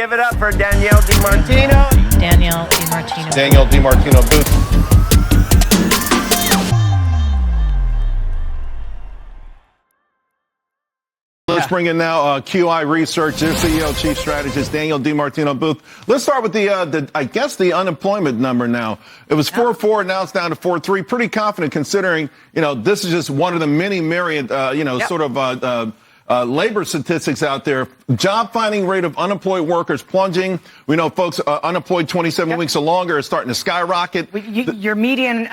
Give it up for Danielle DiMartino. Danielle DiMartino. Danielle DiMartino booth. Let's bring in now QI Research, their CEO, Chief Strategist, Danielle DiMartino booth. Let's start with the unemployment number now. It was 4.4, now it's down to 4.3. Pretty confident considering, this is just one of the many myriad, labor statistics out there. Job finding rate of unemployed workers plunging. We know folks unemployed 27 weeks or longer is starting to skyrocket. Your median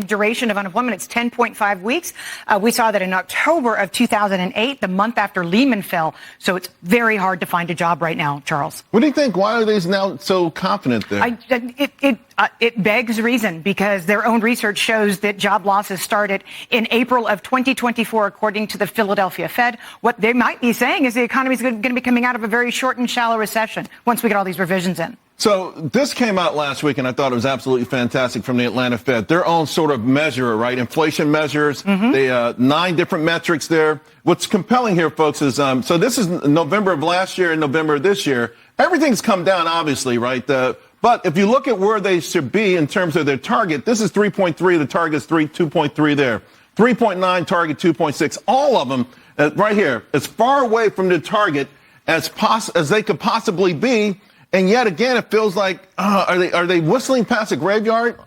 duration of unemployment, it's 10.5 weeks. We saw that in October of 2008, the month after Lehman fell. So it's very hard to find a job right now, Charles. What do you think? Why are they now so confident there? It begs reason because their own research shows that job losses started in April of 2024, according to the Philadelphia Fed. What they might be saying is the economy is going to be coming out of a very short and shallow recession once we get all these revisions in. So this came out last week, and I thought it was absolutely fantastic from the Atlanta Fed. Their own sort of measure, right? Inflation measures. They 9 different metrics there. What's compelling here, folks, is so this is November of last year and November of this year. Everything's come down, obviously, right? But if you look at where they should be in terms of their target, this is 3.3. The target's 2.3 there. 3.9, target 2.6. All of them right here, as far away from the target as they could possibly be. And yet again, it feels like, are they whistling past a graveyard?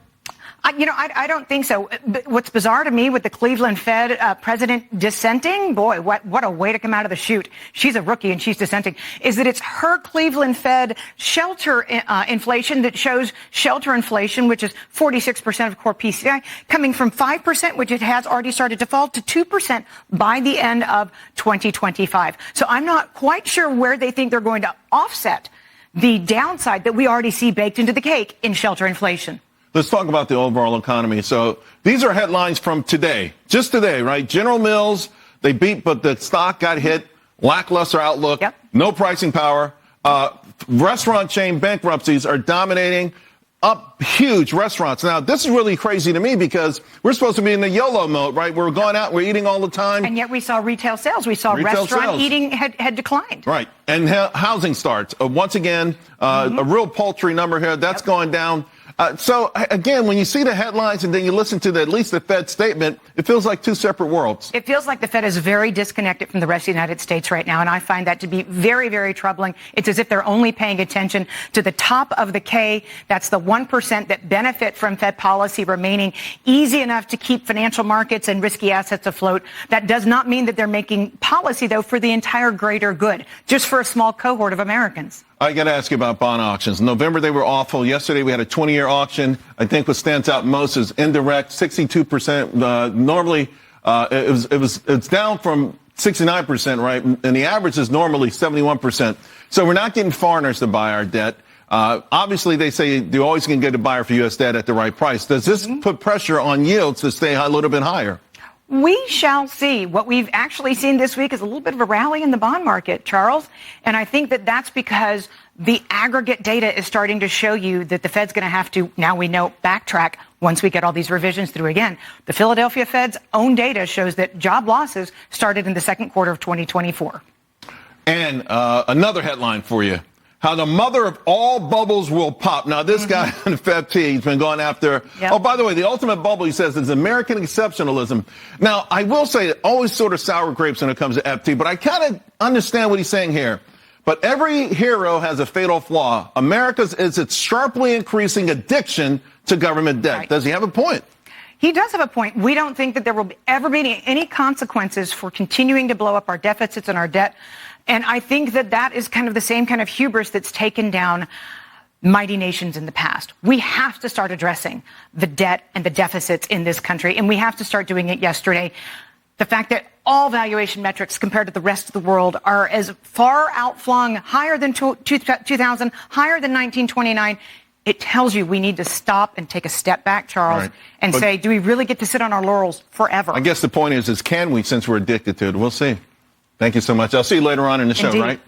I don't think so. But what's bizarre to me with the Cleveland Fed president dissenting, boy, what a way to come out of the chute. She's a rookie and she's dissenting, is that it's her Cleveland Fed shelter inflation that shows shelter inflation, which is 46% of core PCI, coming from 5%, which it has already started to fall, to 2% by the end of 2025. So I'm not quite sure where they think they're going to offset the downside that we already see baked into the cake in shelter inflation. Let's talk about the overall economy. So these are headlines from today, just today, right? General Mills, they beat, but the stock got hit. Lackluster outlook, no pricing power. Restaurant chain bankruptcies are dominating. Up huge restaurants. Now, this is really crazy to me because we're supposed to be in the YOLO mode, right? We're going out, we're eating all the time. And yet we saw retail sales. We saw restaurant eating had declined. Right. And housing starts. Once again, a real paltry number here. That's going down. So, again, when you see the headlines and then you listen to at least the Fed statement, it feels like two separate worlds. It feels like the Fed is very disconnected from the rest of the United States right now, and I find that to be very, very troubling. It's as if they're only paying attention to the top of the K. That's the 1% that benefit from Fed policy remaining easy enough to keep financial markets and risky assets afloat. That does not mean that they're making policy, though, for the entire greater good, just for a small cohort of Americans. I got to ask you about bond auctions. In November, they were awful. Yesterday, we had a 20-year auction. I think what stands out most is indirect, 62%. Normally, it's down from 69%, right? And the average is normally 71%. So we're not getting foreigners to buy our debt. Obviously, they say you're always going to get a buyer for U.S. debt at the right price. Does this put pressure on yields to stay a little bit higher? We shall see. What we've actually seen this week is a little bit of a rally in the bond market, Charles. And I think that that's because the aggregate data is starting to show you that the Fed's going to have to, now we know, backtrack once we get all these revisions through again. The Philadelphia Fed's own data shows that job losses started in the second quarter of 2024. And another headline for you. How the mother of all bubbles will pop. Now, this guy in the FT, he's been going after. Oh, by the way, the ultimate bubble, he says, is American exceptionalism. Now, I will say, always sort of sour grapes when it comes to FT, but I kind of understand what he's saying here. But every hero has a fatal flaw. America's is its sharply increasing addiction to government debt. Right. Does he have a point? He does have a point. We don't think that there will ever be any consequences for continuing to blow up our deficits and our debt. And I think that that is kind of the same kind of hubris that's taken down mighty nations in the past. We have to start addressing the debt and the deficits in this country, and we have to start doing it yesterday. The fact that all valuation metrics compared to the rest of the world are as far outflung, higher than 2000, higher than 1929, it tells you we need to stop and take a step back, Charles, and say, do we really get to sit on our laurels forever? I guess the point is can we, since we're addicted to it? We'll see. Thank you so much. I'll see you later on in the show, right?